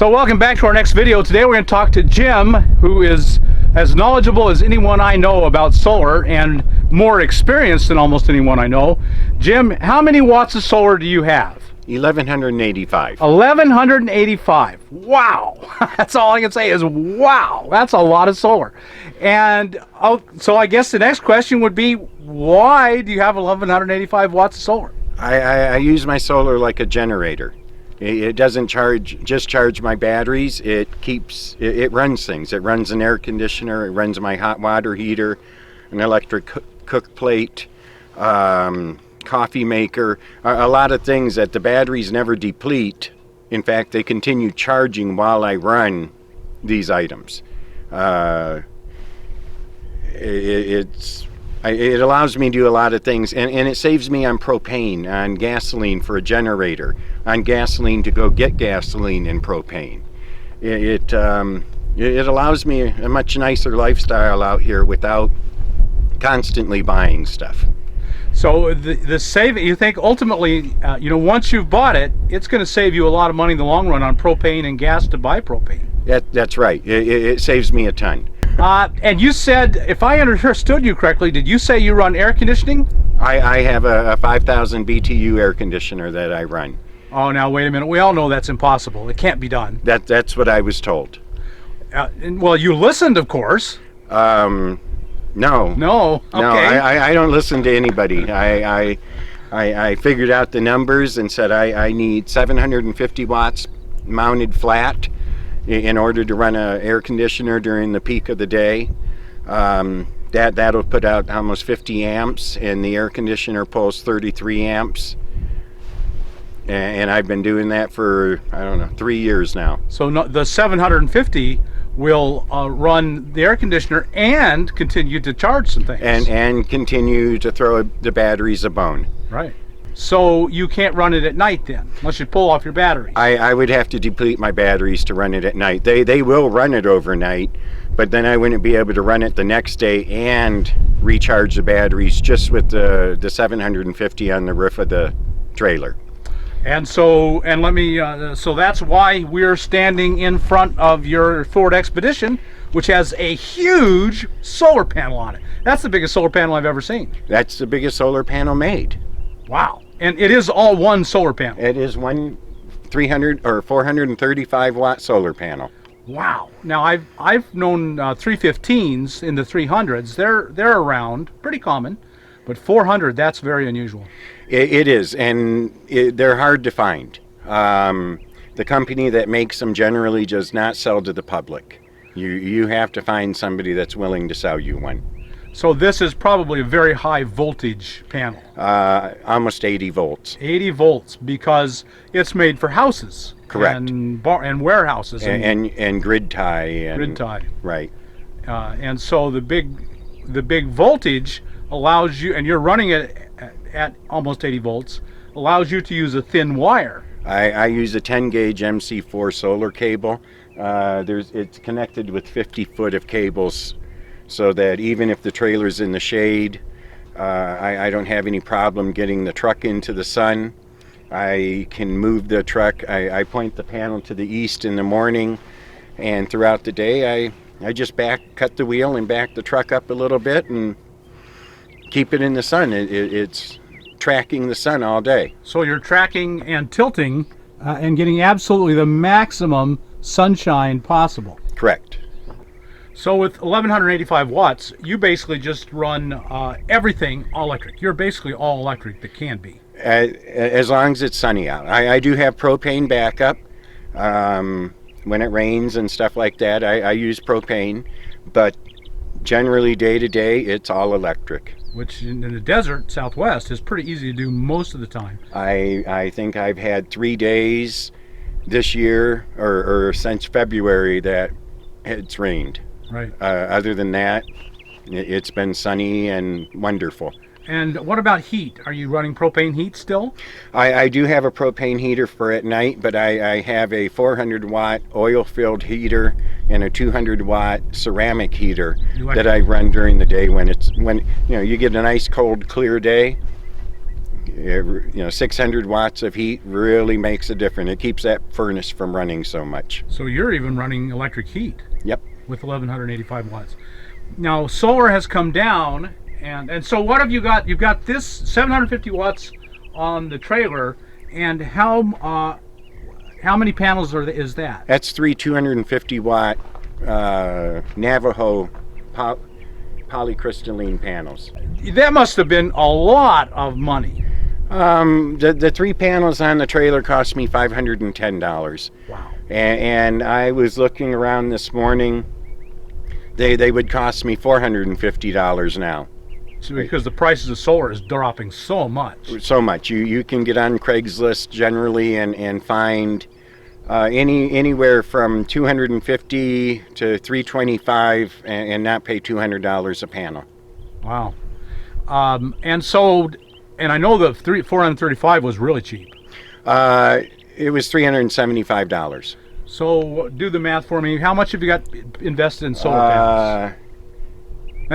So welcome back to our next video. Today we're going to talk to Jim, who is as knowledgeable as anyone I know about solar and more experienced than almost anyone I know. Jim, how many watts of solar do you have? 1185. 1185. Wow. That's all I can say is wow. That's a lot of solar. And so I guess the next question would be, why do you have 1185 watts of solar? I use my solar like a generator. It doesn't just charge my batteries. It runs things. It runs an air conditioner. It runs my hot water heater, an electric cook plate, coffee maker, a lot of things that the batteries never deplete. In fact, they continue charging while I run these items. It allows me to do a lot of things, and it saves me on propane, on gasoline for a generator, on gasoline to go get gasoline and propane. It allows me a much nicer lifestyle out here without constantly buying stuff. So the saving, you think ultimately, once you've bought it, it's going to save you a lot of money in the long run on propane and gas to buy propane. That's right. It saves me a ton. And you said, if I understood you correctly, did you say you run air conditioning? I have a 5,000 BTU air conditioner that I run. Oh, now wait a minute. We all know that's impossible. It can't be done. That's what I was told. Well, you listened, of course. No. No. Okay. No, I don't listen to anybody. I figured out the numbers and said I need 750 watts mounted flat in order to run an air conditioner during the peak of the day. That'll put out almost 50 amps, and the air conditioner pulls 33 amps. And I've been doing that for, 3 years now. So the 750 will run the air conditioner and continue to charge some things. And continue to throw the batteries a bone. Right. So you can't run it at night then, unless you pull off your batteries. I would have to deplete my batteries to run it at night. They will run it overnight, but then I wouldn't be able to run it the next day and recharge the batteries just with the 750 on the roof of the trailer. And so, so that's why we're standing in front of your Ford Expedition, which has a huge solar panel on it. That's the biggest solar panel I've ever seen. That's the biggest solar panel made. Wow. And it is all one solar panel. It is one 300 or 435 watt solar panel. Wow. Now I've known 315s in the 300s. They're around, pretty common, but 400, that's very unusual. It is, and they're hard to find. The company that makes them generally does not sell to the public. You have to find somebody that's willing to sell you one. So this is probably a very high voltage panel. Almost 80 volts. 80 volts, because it's made for houses. Correct. And warehouses. And grid tie. Grid tie. Right. And so the big voltage allows you, and you're running it at almost 80 volts, allows you to use a thin wire. I use a 10 gauge MC4 solar cable. It's connected with 50 foot of cables, so that even if the trailer's in the shade, I don't have any problem getting the truck into the sun. I can move the truck. I point the panel to the east in the morning, and throughout the day I just cut the wheel and back the truck up a little bit and keep it in the sun. It's tracking the sun all day. So you're tracking and tilting and getting absolutely the maximum sunshine possible. Correct. So with 1185 watts, you basically just run everything all electric. You're basically all electric that can be. As long as it's sunny out. I do have propane backup. When it rains and stuff like that, I use propane. But generally day to day, it's all electric. Which in the desert, Southwest, is pretty easy to do most of the time. I think I've had 3 days this year or since February that it's rained. Right. Other than that, it's been sunny and wonderful. And what about heat? Are you running propane heat still? I do have a propane heater for at night, but I have a 400 watt oil filled heater and a 200 watt ceramic heater that I run during the day when you get a nice cold clear day. 600 watts of heat really makes a difference. It keeps that furnace from running so much. So you're even running electric heat. Yep. With 1185 watts. Now solar has come down, and so what have you got? You've got this 750 watts on the trailer, and how many panels is that? That's three 250 watt Navajo polycrystalline panels. That must have been a lot of money. The 3 panels on the trailer cost me $510. Wow. And I was looking around this morning. They would cost me $450 now. So because the prices of solar is dropping so much. So much. You can get on Craigslist generally and find anywhere from $250 to $325 and not pay $200 a panel. Wow. And I know the 435 was really cheap. It was $375. So do the math for me. How much have you got invested in solar panels?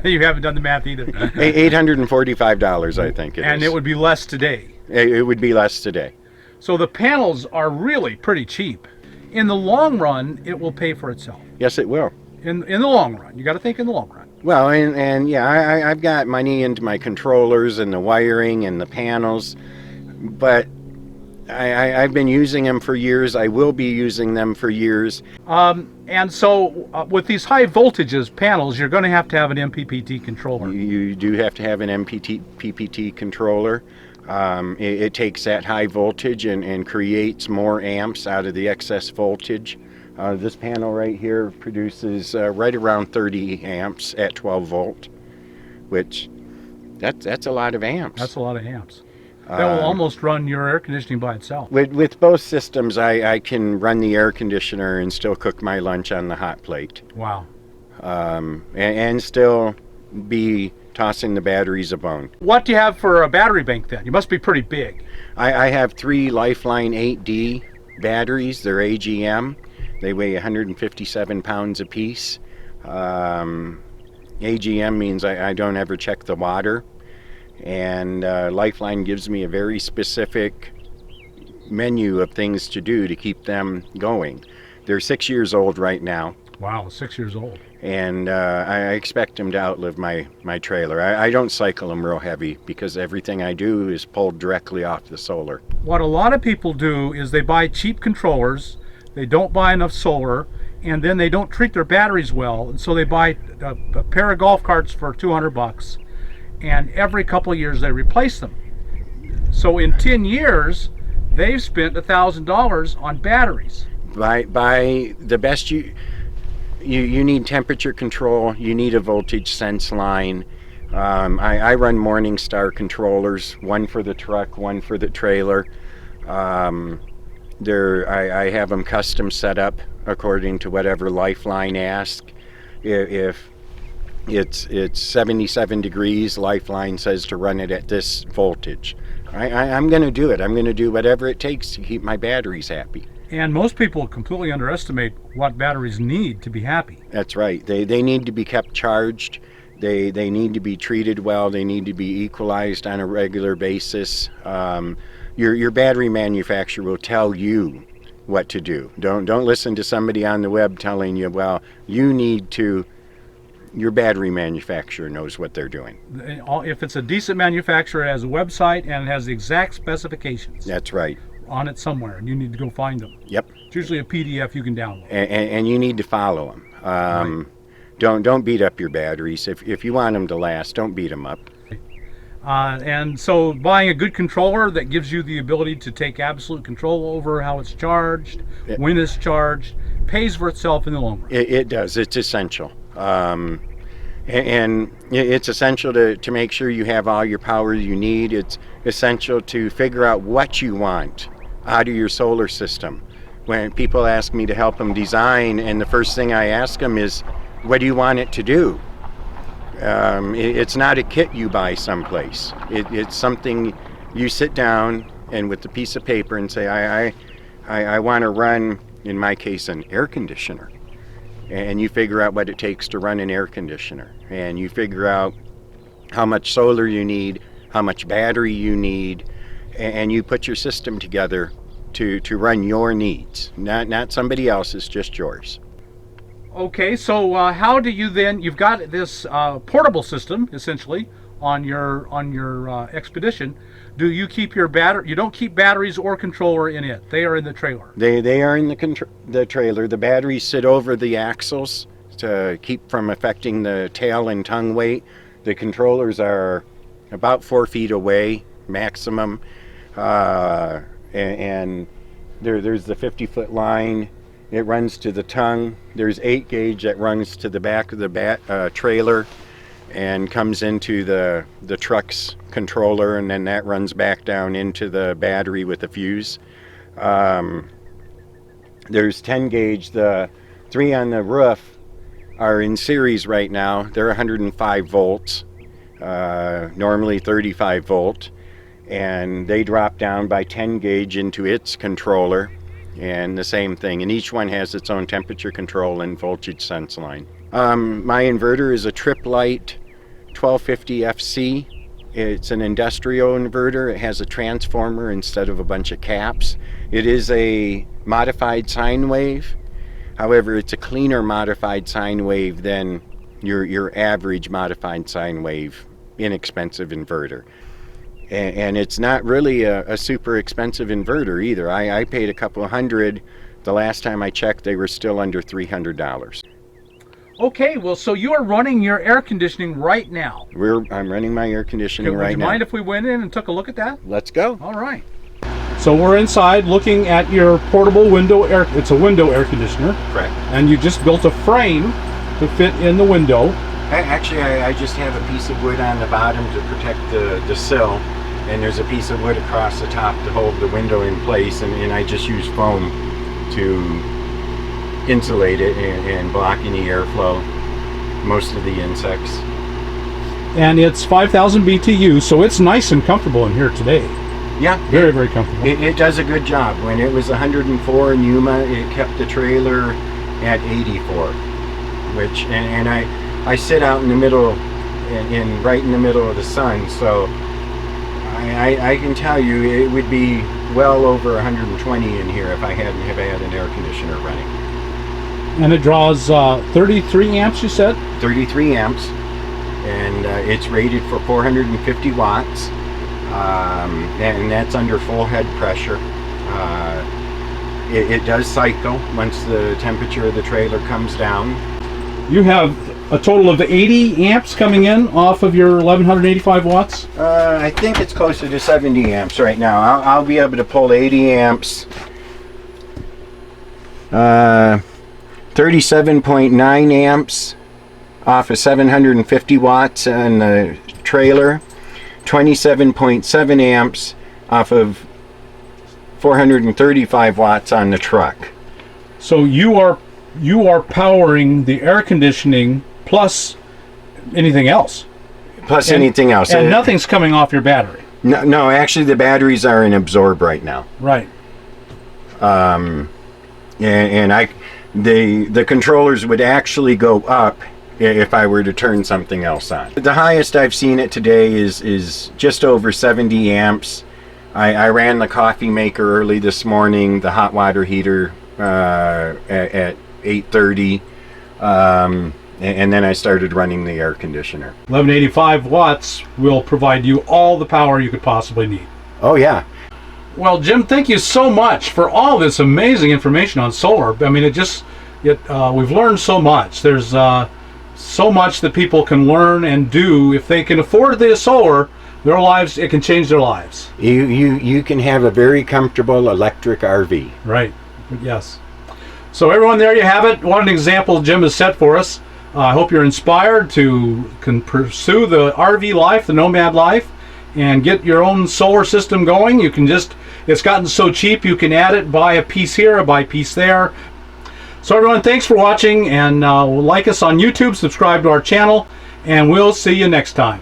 You haven't done the math either. $845, I think it is. And it would be less today. It would be less today. So the panels are really pretty cheap. In the long run, it will pay for itself. Yes, it will. In the long run. You got to think in the long run. Well, and yeah, I've got money into my controllers and the wiring and the panels, but I've been using them for years. I will be using them for years. And so with these high voltages panels, you're going to have an MPPT controller. You do have to have an MPPT controller. It takes that high voltage and creates more amps out of the excess voltage. This panel right here produces right around 30 amps at 12 volt, which that's a lot of amps. That's a lot of amps. That will almost run your air conditioning by itself. With both systems, I can run the air conditioner and still cook my lunch on the hot plate. Wow. And still be tossing the batteries a bone. What do you have for a battery bank then? You must be pretty big. I have 3 Lifeline 8D batteries. They're AGM. They weigh 157 pounds apiece. AGM means I don't ever check the water. And Lifeline gives me a very specific menu of things to do to keep them going. They're 6 years old right now. Wow, 6 years old. And I expect them to outlive my trailer. I don't cycle them real heavy because everything I do is pulled directly off the solar. What a lot of people do is they buy cheap controllers, they don't buy enough solar, and then they don't treat their batteries well, and so they buy a pair of golf carts for $200, and every couple of years they replace them. So in 10 years, they've spent $1,000 on batteries. By the best you need temperature control, you need a voltage sense line. I run Morningstar controllers, one for the truck, one for the trailer. I have them custom set up according to whatever Lifeline asks. If it's 77 degrees, Lifeline says to run it at this voltage. I'm going to do it. I'm going to do whatever it takes to keep my batteries happy. And most people completely underestimate what batteries need to be happy. That's right. They need to be kept charged. They need to be treated well. They need to be equalized on a regular basis. Your battery manufacturer will tell you what to do. Don't listen to somebody on the web telling you, well, you need to. Your battery manufacturer knows what they're doing. If it's a decent manufacturer, it has a website and it has the exact specifications. That's right. On it somewhere, and you need to go find them. Yep. It's usually a PDF you can download. And you need to follow them. Right. Don't beat up your batteries. If you want them to last, don't beat them up. And so buying a good controller that gives you the ability to take absolute control over how it's charged, when it's charged, pays for itself in the long run. It does. It's essential. And it's essential to make sure you have all your power you need. It's essential to figure out what you want out of your solar system. When people ask me to help them design, and the first thing I ask them is, what do you want it to do? It's not a kit you buy someplace. It's something you sit down and with a piece of paper and say, I want to run, in my case, an air conditioner. And you figure out what it takes to run an air conditioner. And you figure out how much solar you need how much battery you need, and you put your system together to run your needs, not somebody else's, just yours. Okay, so how do you then, you've got this portable system essentially on your Expedition. Do you keep your battery? You don't keep batteries or controller in it. They are in the trailer. They are in the trailer. The batteries sit over the axles to keep from affecting the tail and tongue weight. The controllers are about 4 feet away maximum, and there's the 50-foot line. It runs to the tongue. There's 8 gauge that runs to the back of the trailer and comes into the truck's controller, and then that runs back down into the battery with a fuse. There's 10 gauge. The 3 on the roof are in series right now. They're 105 volts, normally 35 volt, and they drop down by 10 gauge into its controller, and the same thing, and each one has its own temperature control and voltage sense line. My inverter is a Tripp Lite 1250 FC. It's an industrial inverter. It has a transformer instead of a bunch of caps. It is a modified sine wave. However, it's a cleaner modified sine wave than your average modified sine wave inexpensive inverter. And it's not really a super expensive inverter either. I paid a couple $100. The last time I checked, they were still under $300. Okay, well, so you are running your air conditioning right now. I'm running my air conditioning right now. Would you mind if we went in and took a look at that? Let's go. All right. So we're inside looking at your portable window air. It's a window air conditioner. Correct. And you just built a frame to fit in the window. Actually, I just have a piece of wood on the bottom to protect the sill, and there's a piece of wood across the top to hold the window in place, and I just use foam to insulate it and block any airflow, most of the insects. And it's 5,000 BTU, so it's nice and comfortable in here today. Yeah. Very, very comfortable. It does a good job. When it was 104 in Yuma, it kept the trailer at 84, which, and I sit out in the middle, right in the middle of the sun, so I can tell you it would be well over 120 in here if I hadn't have had an air conditioner running. And it draws 33 amps, you said? 33 amps, and it's rated for 450 watts, and that's under full head pressure. It does cycle once the temperature of the trailer comes down. You have a total of 80 amps coming in off of your 1185 watts? I think it's closer to 70 amps right now. I'll be able to pull 80 amps. 37.9 amps off of 750 watts on the trailer. 27.7 amps off of 435 watts on the truck. So you are powering the air conditioning plus anything else. Plus anything else. And nothing's coming off your battery. No, actually the batteries are in absorb right now. Right. And the controllers would actually go up if I were to turn something else on. The highest I've seen it today is just over 70 amps. I ran the coffee maker early this morning, the hot water heater at 8:30, and then I started running the air conditioner. 1185 watts will provide you all the power you could possibly need. Oh yeah. Well, Jim, thank you so much for all this amazing information on solar. I mean, we've learned so much. There's so much that people can learn and do if they can afford the solar. Their lives, it can change their lives. You can have a very comfortable electric RV. Right. Yes. So everyone, there you have it. What an example Jim has set for us. I hope you're inspired to pursue the RV life, the nomad life, and get your own solar system going. You can it's gotten so cheap, you can add it, buy a piece here, buy a piece there. So everyone, thanks for watching, and like us on YouTube, subscribe to our channel, and we'll see you next time.